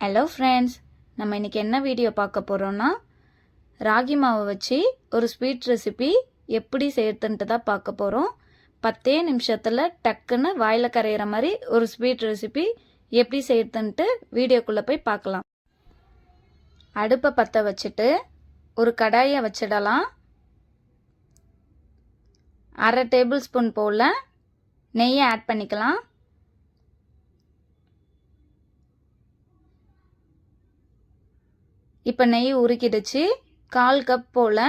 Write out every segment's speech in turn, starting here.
Hello friends, நம்ம இன்றைக்கி என்ன வீடியோ பார்க்க போகிறோன்னா ராகி மாவை வச்சு ஒரு ஸ்வீட் ரெசிபி எப்படி செய்யறதுன்ட்டு தான் பார்க்க போகிறோம். 10 நிமிஷத்தில் டக்குன்னு வாயில் கரையிற மாதிரி ஒரு ஸ்வீட் ரெசிபி எப்படி செய்யறதுன்ட்டு வீடியோக்குள்ளே போய் பார்க்கலாம். அடுப்பை பற்ற வச்சுட்டு ஒரு கடாயை வச்சிடலாம். 1/2 டேபிள் ஸ்பூன் போல் நெய்யை ஆட் பண்ணிக்கலாம். இப்போ நெய் உருக்கிடுச்சு. 1/4 கப் போல்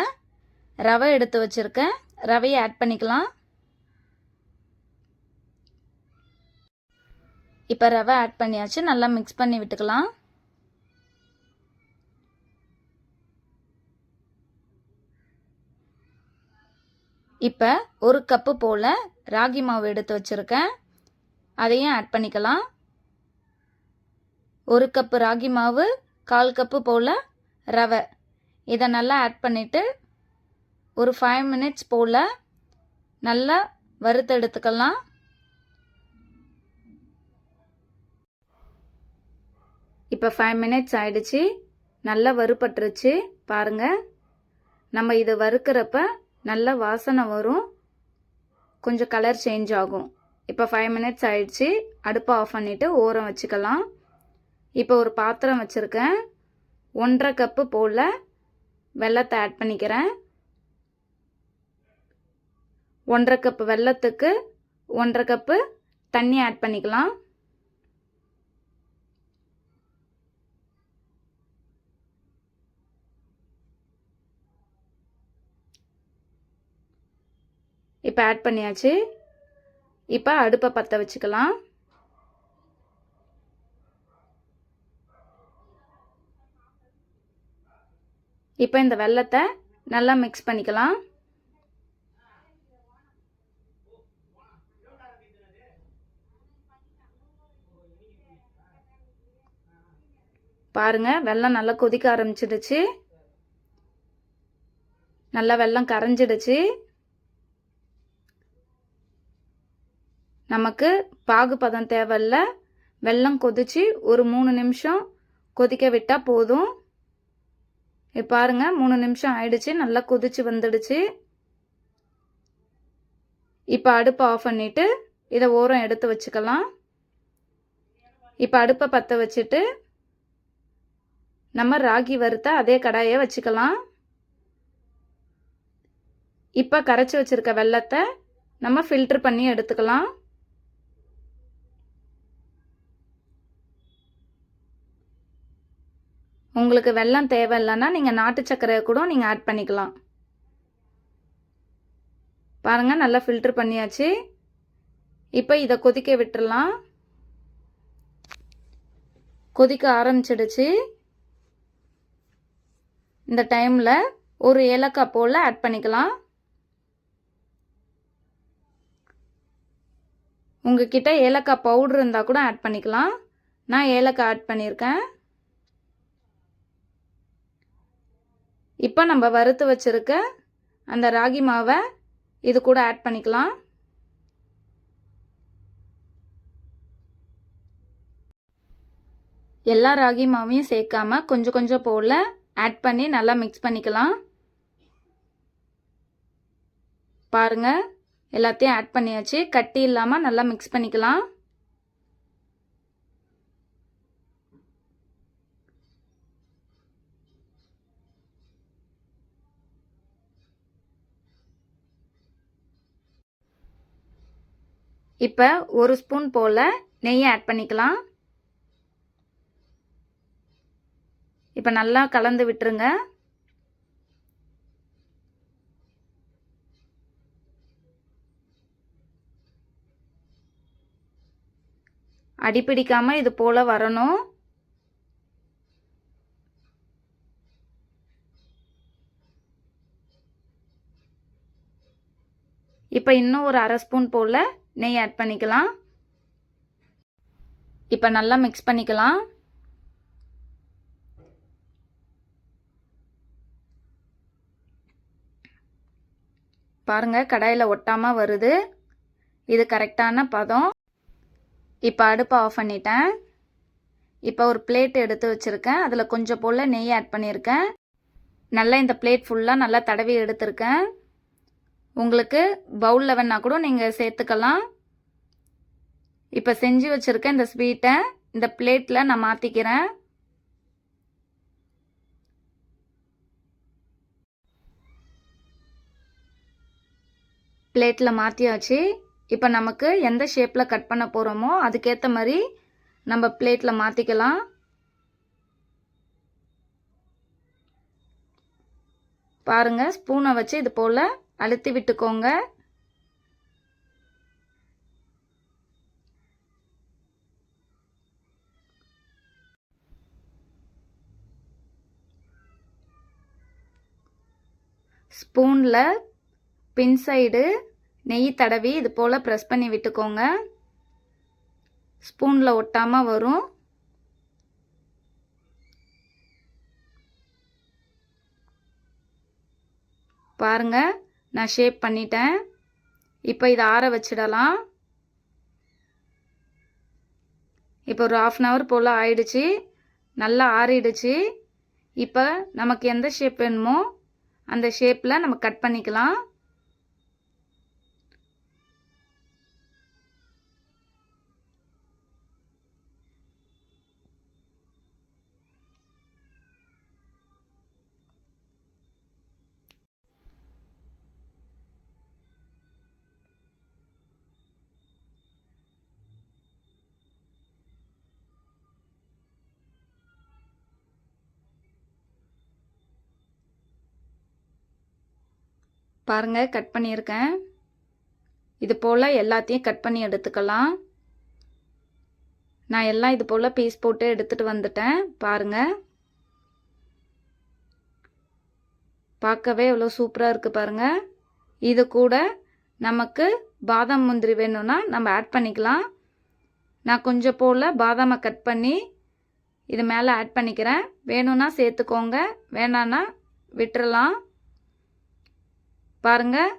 ரவை எடுத்து வச்சுருக்கேன். ரவையை ஆட் பண்ணிக்கலாம். இப்போ ரவை ஆட் பண்ணியாச்சு. நல்லா மிக்ஸ் பண்ணி விட்டுக்கலாம். இப்போ 1 கப்பு போல் ராகி மாவு எடுத்து வச்சுருக்கேன். அதையும் ஆட் பண்ணிக்கலாம். 1 கப்பு ராகி மாவு, 1/4 கப்பு போல் ரவை, இதை நல்லா ஆட் பண்ணிவிட்டு ஒரு 5 மினிட்ஸ் போல் நல்லா வறுத்து எடுத்துக்கலாம். இப்போ 5 மினிட்ஸ் ஆயிடுச்சு. நல்லா வறுபட்டுருச்சு. பாருங்கள், நம்ம இதை வறுக்கிறப்ப நல்ல வாசனை வரும், கொஞ்சம் கலர் சேஞ்ச் ஆகும். இப்போ 5 மினிட்ஸ் ஆயிடுச்சு. அடுப்பை ஆஃப் பண்ணிவிட்டு ஓரம் வச்சுக்கலாம். இப்போ ஒரு பாத்திரம் வச்சுருக்கேன். 1/2 கப்பு போல் வெல்லத்தை ஆட் பண்ணிக்கிறேன். 1/2 கப்பு வெல்லத்துக்கு 1/2 கப்பு தண்ணி ஆட் பண்ணிக்கலாம். இப்போ ஆட் பண்ணியாச்சு. இப்போ அடுப்பை பற்ற வச்சுக்கலாம். இப்போ இந்த வெல்லத்தை நல்லா மிக்ஸ் பண்ணிக்கலாம். பாருங்க, வெல்லம் நல்லா கொதிக்க ஆரம்பிச்சிடுச்சு. நல்லா வெல்லம் கரைஞ்சிடுச்சு. நமக்கு பாகுபதம் தேவையில்ல. வெல்லம் கொதிச்சு ஒரு 3 நிமிஷம் கொதிக்க விட்டால் போதும். இப்போ பாருங்க, 3 நிமிஷம் ஆயிடுச்சு. நல்லா கொதிச்சு வந்துடுச்சு. இப்போ அடுப்பை ஆஃப் பண்ணிவிட்டு இதை ஓரம் எடுத்து வச்சுக்கலாம். இப்போ அடுப்பை பற்ற வச்சுட்டு நம்ம ராகி வறுத்த அதே கடாயை வச்சுக்கலாம். இப்போ கரைச்சி வச்சிருக்க வெல்லத்தை நம்ம ஃபில்டர் பண்ணி எடுத்துக்கலாம். உங்களுக்கு வெல்லம் தேவையில்லைன்னா நீங்கள் நாட்டு சர்க்கரையை கூட நீங்கள் ஆட் பண்ணிக்கலாம். பாருங்கள், நல்லா ஃபில்டர் பண்ணியாச்சு. இப்போ இதை கொதிக்க விட்டுடலாம். கொதிக்க ஆரம்பிச்சிடுச்சு. இந்த டைமில் ஒரு ஏலக்காய் போல் ஆட் பண்ணிக்கலாம். உங்ககிட்ட ஏலக்காய் பவுடர் இருந்தால் கூட ஆட் பண்ணிக்கலாம். நான் ஏலக்காய் ஆட் பண்ணியிருக்கேன். இப்போ நம்ம வறுத்து வச்சிருக்க அந்த ராகி மாவை இது கூட ஆட் பண்ணிக்கலாம். எல்லா ராகி மாவையும் சேர்க்காம கொஞ்சம் கொஞ்சம் போல் ஆட் பண்ணி நல்லா மிக்ஸ் பண்ணிக்கலாம். பாருங்க, எல்லாத்தையும் ஆட் பண்ணியாச்சு. கட்டி இல்லாமல் நல்லா மிக்ஸ் பண்ணிக்கலாம். இப்போ 1 ஸ்பூன் போல் நெய்யை ஆட் பண்ணிக்கலாம். இப்போ நல்லா கலந்து விட்டுருங்க. அடிப்பிடிக்காம இது போல் வரணும். இப்போ இன்னும் ஒரு 1/2 ஸ்பூன் போல் நெய் ஆட் பண்ணிக்கலாம். இப்போ நல்லா மிக்ஸ் பண்ணிக்கலாம். பாருங்க, கடாயில் ஒட்டாமல் வருது. இது கரெக்டான பதம். இப்போ அடுப்பை ஆஃப் பண்ணிட்டேன். இப்போ ஒரு பிளேட் எடுத்து வச்சுருக்கேன். அதில் கொஞ்சம் போல் நெய் ஆட் பண்ணியிருக்கேன். நல்லா இந்த பிளேட் ஃபுல்லாக நல்லா தடவி எடுத்திருக்கேன். உங்களுக்கு பவுலில் வேணா கூட நீங்கள் சேர்த்துக்கலாம். இப்போ செஞ்சு வச்சுருக்கேன் இந்த ஸ்வீட்டை இந்த பிளேட்டில் நான் மாற்றிக்கிறேன். பிளேட்டில் மாற்றியாச்சு. இப்போ நமக்கு எந்த ஷேப்பில் கட் பண்ண போகிறோமோ அதுக்கேற்ற மாதிரி நம்ம பிளேட்டில் மாற்றிக்கலாம். பாருங்கள், ஸ்பூனை வச்சு இது போல் அழுத்தி விட்டுக்கோங்க. ஸ்பூனில் பின் சைடு நெய் தடவி இது போல் ப்ரெஸ் பண்ணி விட்டுக்கோங்க. ஸ்பூனில் ஒட்டாமல் வரும். பாருங்க, நான் ஷேப் பண்ணிட்டேன். இப்போ இதை ஆற வச்சிடலாம். இப்போ ஒரு 1/2 hour போல் ஆயிடுச்சு. நல்லா ஆறிடுச்சு. இப்போ நமக்கு எந்த ஷேப் வேணுமோ அந்த ஷேப்பில் நம்ம கட் பண்ணிக்கலாம். பாருங்க, கட் பண்ணியிருக்கேன். இது போல் எல்லாத்தையும் கட் பண்ணி எடுத்துக்கலாம். நான் எல்லாம் இது போல் பீஸ் போட்டு எடுத்துகிட்டு வந்துட்டேன். பாருங்கள், பார்க்கவே எவ்வளோ சூப்பராக இருக்குது பாருங்கள். இது கூட நமக்கு பாதாம் முந்திரி வேணும்னா நம்ம ஆட் பண்ணிக்கலாம். நான் கொஞ்சம் போல் பாதாமை கட் பண்ணி இது மேலே ஆட் பண்ணிக்கிறேன். வேணும்னா சேர்த்துக்கோங்க, வேணான்னா விட்டுறலாம். பாருங்கள்,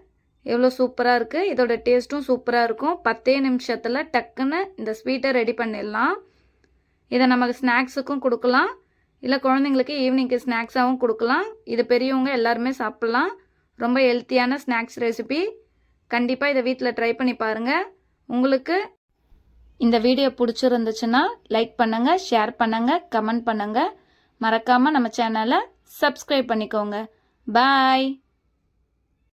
எவ்வளோ சூப்பராக இருக்குது. இதோட டேஸ்ட்டும் சூப்பராக இருக்கும். 10 நிமிஷத்தில் டக்குன்னு இந்த ஸ்வீட்டை ரெடி பண்ணிடலாம். இதை நமக்கு ஸ்நாக்ஸுக்கும் கொடுக்கலாம், இல்லை குழந்தைங்களுக்கு ஈவினிங்க்கு ஸ்நாக்ஸாகவும் கொடுக்கலாம். இது பெரியவங்க எல்லாருமே சாப்பிட்லாம். ரொம்ப ஹெல்த்தியான ஸ்நாக்ஸ் ரெசிபி. கண்டிப்பாக இதை வீட்டில் ட்ரை பண்ணி பாருங்கள். உங்களுக்கு இந்த வீடியோ பிடிச்சிருந்துச்சுன்னா லைக் பண்ணுங்கள், ஷேர் பண்ணுங்கள், கமெண்ட் பண்ணுங்கள். மறக்காமல் நம்ம சேனலை சப்ஸ்கிரைப் பண்ணிக்கோங்க. பாய்.